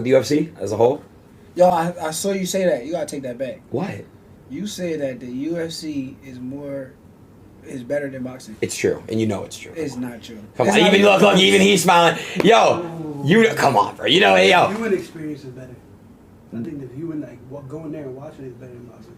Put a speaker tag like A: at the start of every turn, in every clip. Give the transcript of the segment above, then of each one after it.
A: The UFC as a whole?
B: Yo, I saw you say that. You gotta take that back.
A: What?
B: You said that the UFC is better than boxing.
A: It's true, and you know it's true.
B: It's not true.
A: Come
B: It's
A: on,
B: not
A: even look, even he's smiling. Yo, you come on, bro. You know, hey, yo.
C: Human experience is better. I think that human going there and watching is better than boxing.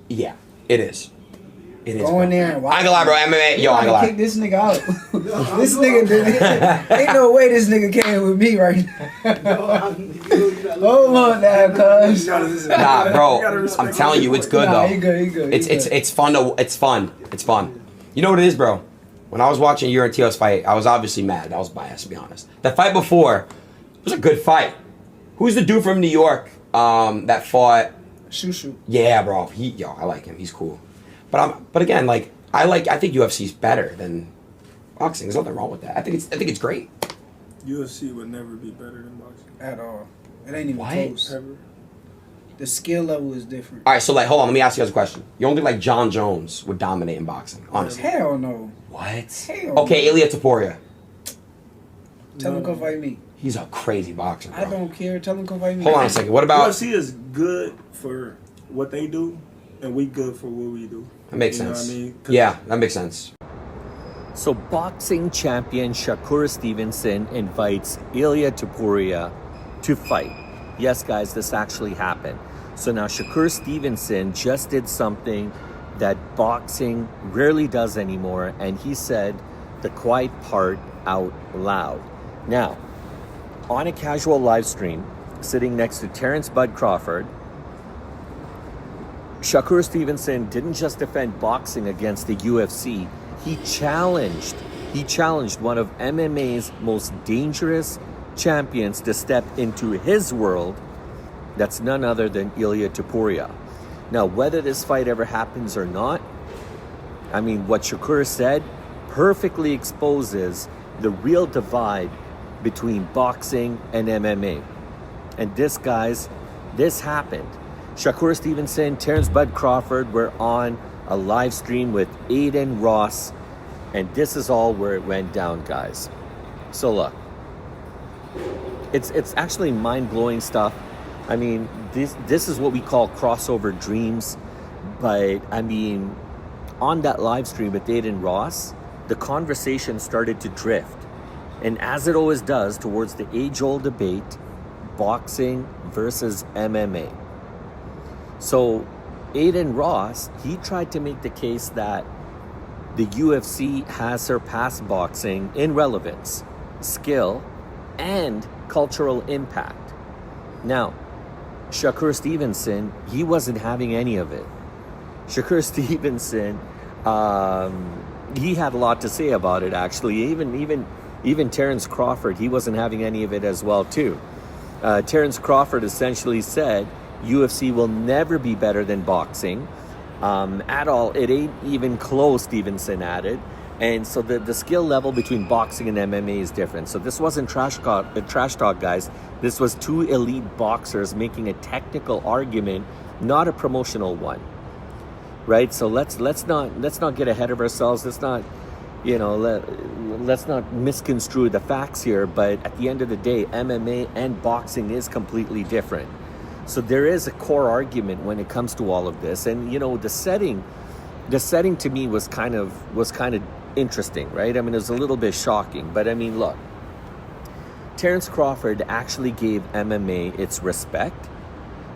A: Yeah, it is. It is.
B: Going there and watching.
A: I ain't gonna lie, bro. MMA. Yo, I ain't gonna lie.
B: Kick this nigga out. This nigga ain't no way this nigga came with me right now. Hold on now, cuz.
A: Nah, bro. I'm telling you, it's good though.
B: He good.
A: It's fun to. It's fun. It's fun. You know what it is, bro? When I was watching you and Tio's fight, I was obviously mad. I was biased, to be honest. That fight before was a good fight. Who's the dude from New York that fought?
B: Shushu.
A: Yeah, bro. I like him. He's cool. But again, like I think UFC's better than boxing. There's nothing wrong with that. I think it's great.
D: UFC would never be better than boxing
B: At all. It ain't even
A: What?
B: close.
D: ever.
B: The skill level is different.
A: All right, so hold on. Let me ask you guys a question. You don't think like John Jones would dominate in boxing? Honestly.
B: Hell no.
A: What?
B: Hell
A: Okay,
B: no.
A: Ilia Topuria.
B: Tell him come fight me.
A: He's a crazy boxer, bro.
B: I don't care. Tell him come fight me.
A: Hold on a second. What about?
D: UFC is good for what they do, and we good for what we do.
A: That makes
D: You know
A: sense.
D: what I mean? 'Cause
A: Yeah, that makes sense.
E: So boxing champion Shakur Stevenson invites Ilia Topuria to fight. Yes, guys, this actually happened. So now Shakur Stevenson just did something that boxing rarely does anymore, and he said the quiet part out loud. Now, on a casual live stream, sitting next to Terence Bud Crawford, Shakur Stevenson didn't just defend boxing against the UFC. He challenged one of MMA's most dangerous champions to step into his world. That's none other than Ilia Topuria. Now, whether this fight ever happens or not, I mean, what Shakur said perfectly exposes the real divide between boxing and MMA. And this, guys, this happened. Shakur Stevenson, Terence Bud Crawford were on a live stream with Adin Ross, and this is all where it went down, guys. So look, it's actually mind-blowing stuff. I mean, this is what we call crossover dreams. But I mean, on that live stream with Adin Ross, the conversation started to drift. And as it always does, towards the age-old debate, boxing versus MMA. So Adin Ross, he tried to make the case that the UFC has surpassed boxing in relevance, skill, and cultural impact. Now, Shakur Stevenson, he wasn't having any of it. Shakur Stevenson, he had a lot to say about it, actually. Even Terence Crawford, he wasn't having any of it as well, too. Terence Crawford essentially said, UFC will never be better than boxing. At all. It ain't even close, Stevenson added. And so the skill level between boxing and MMA is different. So this wasn't trash talk, guys. This was two elite boxers making a technical argument, not a promotional one. Right? So let's not get ahead of ourselves. Let's not, let's not misconstrue the facts here. But at the end of the day, MMA and boxing is completely different. So there is a core argument when it comes to all of this. And the setting to me was kind of interesting, right? I mean, it was a little bit shocking, but I mean, look, Terence Crawford actually gave MMA its respect,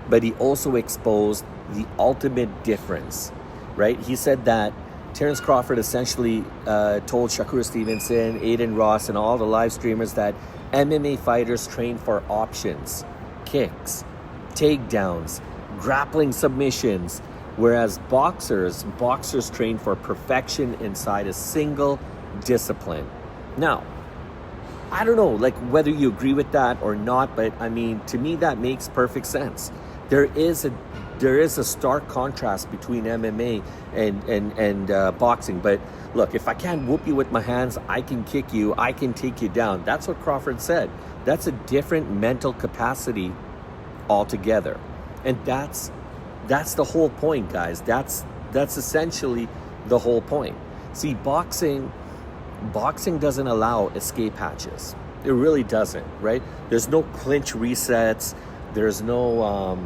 E: but he also exposed the ultimate difference, right? He said that Terence Crawford essentially told Shakur Stevenson, Adin Ross, and all the live streamers that MMA fighters train for options, kicks, takedowns, grappling submissions, whereas boxers train for perfection inside a single discipline. Now, I don't know, like whether you agree with that or not, but I mean, to me, that makes perfect sense. There is a stark contrast between MMA and boxing. But look, if I can't whoop you with my hands, I can kick you, I can take you down. That's what Crawford said. That's a different mental capacity altogether, and that's the whole point, guys. That's essentially the whole point. See, boxing doesn't allow escape hatches. It really doesn't, right? There's no clinch resets. There's no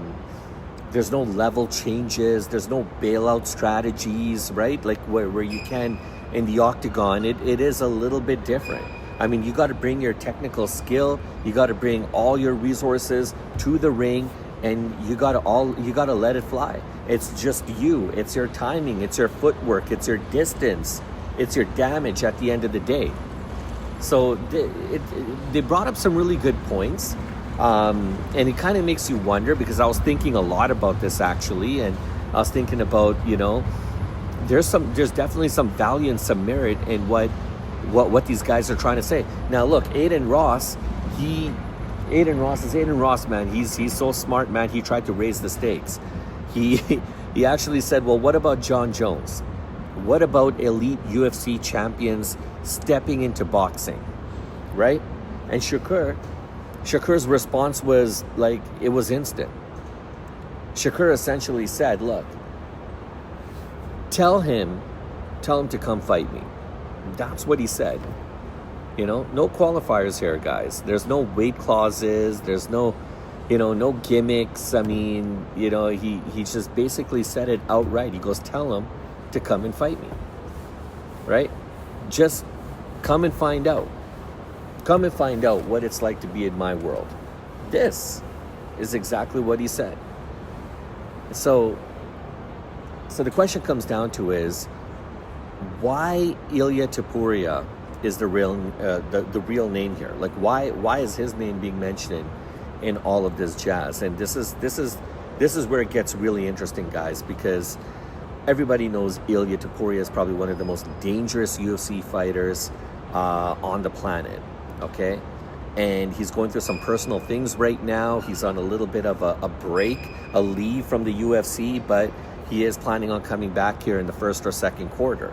E: level changes. There's no bailout strategies, right? Like where you can in the octagon. It is a little bit different. I mean, you got to bring your technical skill. You got to bring all your resources to the ring, and you got to let it fly. It's just you. It's your timing. It's your footwork. It's your distance. It's your damage at the end of the day. So they brought up some really good points, and it kind of makes you wonder, because I was thinking a lot about this actually, and I was thinking about, there's definitely some value and some merit in what these guys are trying to say. Now look, Adin Ross, Adin Ross, man. He's so smart, man. He tried to raise the stakes. He actually said, well, what about John Jones? What about elite UFC champions stepping into boxing, right? And Shakur's response was like, it was instant. Shakur essentially said, look, tell him to come fight me. That's what he said. No qualifiers here, guys. There's no weight clauses. There's no gimmicks. I mean, he just basically said it outright. He goes, tell him to come and fight me, right? Just come and find out. Come and find out what it's like to be in my world. This is exactly what he said. So the question comes down to is, why Ilia Topuria is the real name here? Like, why is his name being mentioned in all of this jazz? And this is where it gets really interesting, guys, because everybody knows Ilia Topuria is probably one of the most dangerous UFC fighters on the planet. Okay, and he's going through some personal things right now. He's on a little bit of a break, a leave from the UFC, but he is planning on coming back here in the first or second quarter.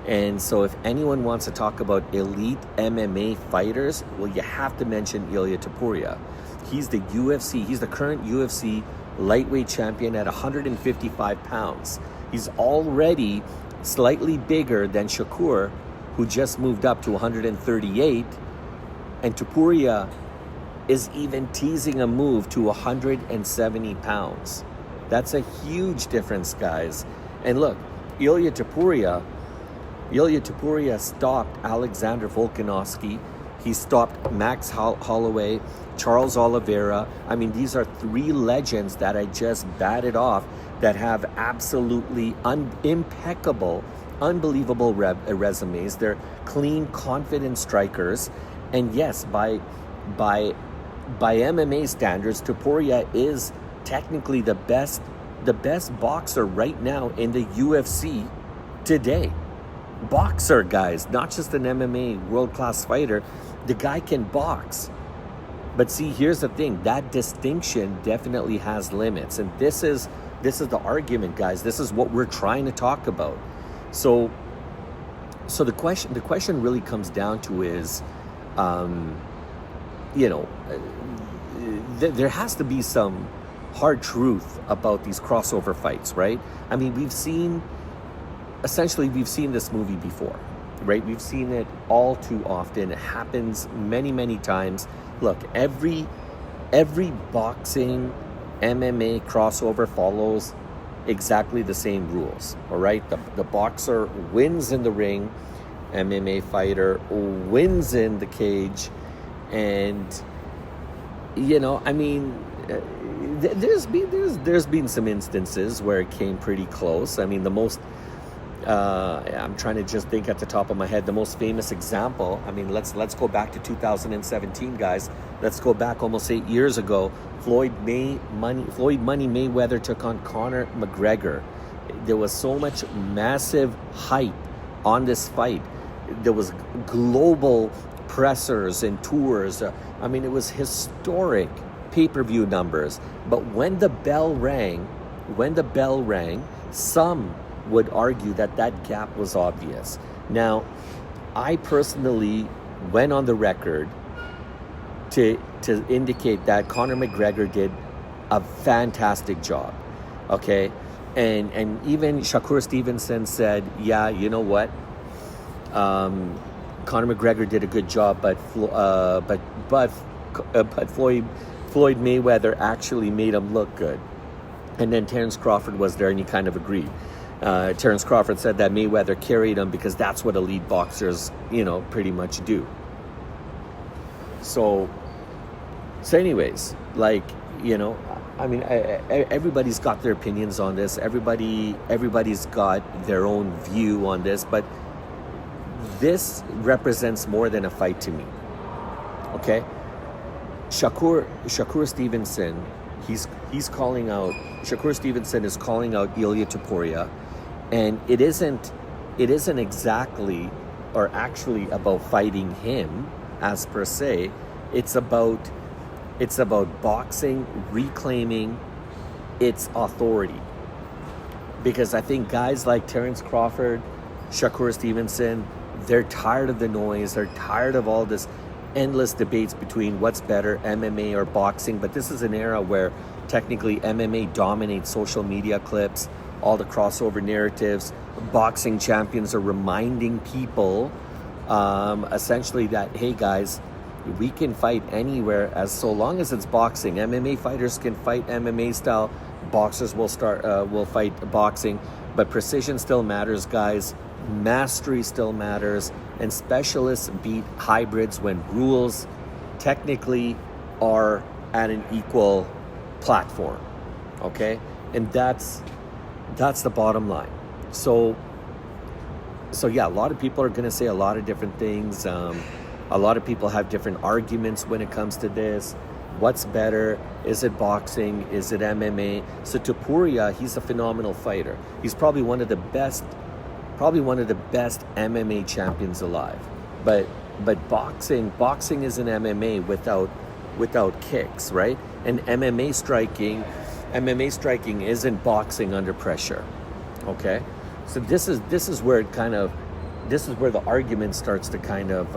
E: And so if anyone wants to talk about elite MMA fighters, well, you have to mention Ilia Topuria. He's the current UFC lightweight champion at 155 pounds. He's already slightly bigger than Shakur, who just moved up to 138. And Topuria is even teasing a move to 170 pounds. That's a huge difference, guys. And look, Ilia Topuria stopped Alexander Volkanovski. He stopped Max Holloway, Charles Oliveira. I mean, these are three legends that I just batted off that have absolutely impeccable, unbelievable resumes. They're clean, confident strikers. And yes, by MMA standards, Topuria is technically the best boxer right now in the UFC today. Boxer, guys, not just an MMA world-class fighter. The guy can box. But see, here's the thing. That distinction definitely has limits. And this is the argument, guys. This is what we're trying to talk about. So the question really comes down to is, there has to be some hard truth about these crossover fights, right? I mean, we've seen this movie before, right? We've seen it all too often. It happens many, many times. Look, every boxing MMA crossover follows exactly the same rules, all right? The boxer wins in the ring, MMA fighter wins in the cage, and I mean, there's been some instances where it came pretty close. I mean, the most I'm trying to just think at the top of my head, the most famous example. I mean, let's go back to 2017, guys. Let's go back almost 8 years ago. Floyd Money Mayweather took on Conor McGregor. There was so much massive hype on this fight. There was global pressers and tours. I mean, it was historic pay-per-view numbers. But when the bell rang, some would argue that gap was obvious. Now, I personally went on the record to indicate that Conor McGregor did a fantastic job, okay? And even Shakur Stevenson said, yeah, you know what? Conor McGregor did a good job, but Floyd Mayweather actually made him look good. And then Terence Crawford was there, and he kind of agreed. Terence Crawford said that Mayweather carried him because that's what elite boxers, pretty much do. So anyways, everybody's got their opinions on this. Everybody's got their own view on this, but this represents more than a fight to me. Okay? Shakur Stevenson, Shakur Stevenson is calling out Ilia Topuria, and it isn't exactly or actually about fighting him as per se. It's about boxing reclaiming its authority. Because I think guys like Terence Crawford, Shakur Stevenson, they're tired of the noise. They're tired of all this endless debates between what's better, MMA or boxing. But this is an era where technically MMA dominates social media clips, all the crossover narratives. Boxing champions are reminding people essentially that, hey guys, we can fight anywhere as so long as it's boxing. MMA fighters can fight MMA style. Boxers will fight boxing, but precision still matters, guys. Mastery still matters, and specialists beat hybrids when rules technically are at an equal platform. Okay, and that's the bottom line. So yeah, a lot of people are going to say a lot of different things. A lot of people have different arguments when it comes to this. What's better? Is it boxing? Is it MMA? So Topuria, he's a phenomenal fighter. He's probably one of the best MMA champions alive. But boxing isn't MMA without kicks, right? And MMA striking isn't boxing under pressure. Okay? So this is where the argument starts to kind of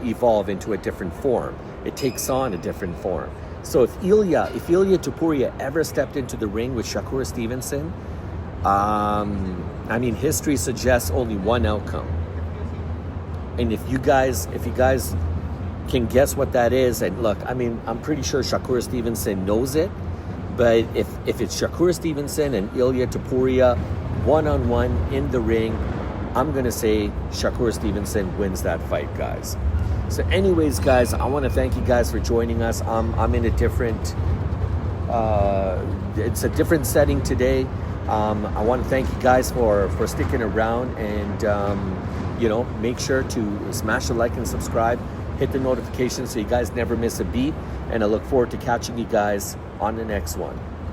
E: evolve into a different form. It takes on a different form. So if Ilia Topuria ever stepped into the ring with Shakur Stevenson, history suggests only one outcome. And if you guys can guess what that is, and look, I'm pretty sure Shakur Stevenson knows it, but if it's Shakur Stevenson and Ilia Topuria one-on-one in the ring, I'm going to say Shakur Stevenson wins that fight, guys. So anyways, guys, I want to thank you guys for joining us. I'm in a different, it's a different setting today. I want to thank you guys for sticking around, and, make sure to smash the like and subscribe, hit the notifications so you guys never miss a beat. And I look forward to catching you guys on the next one.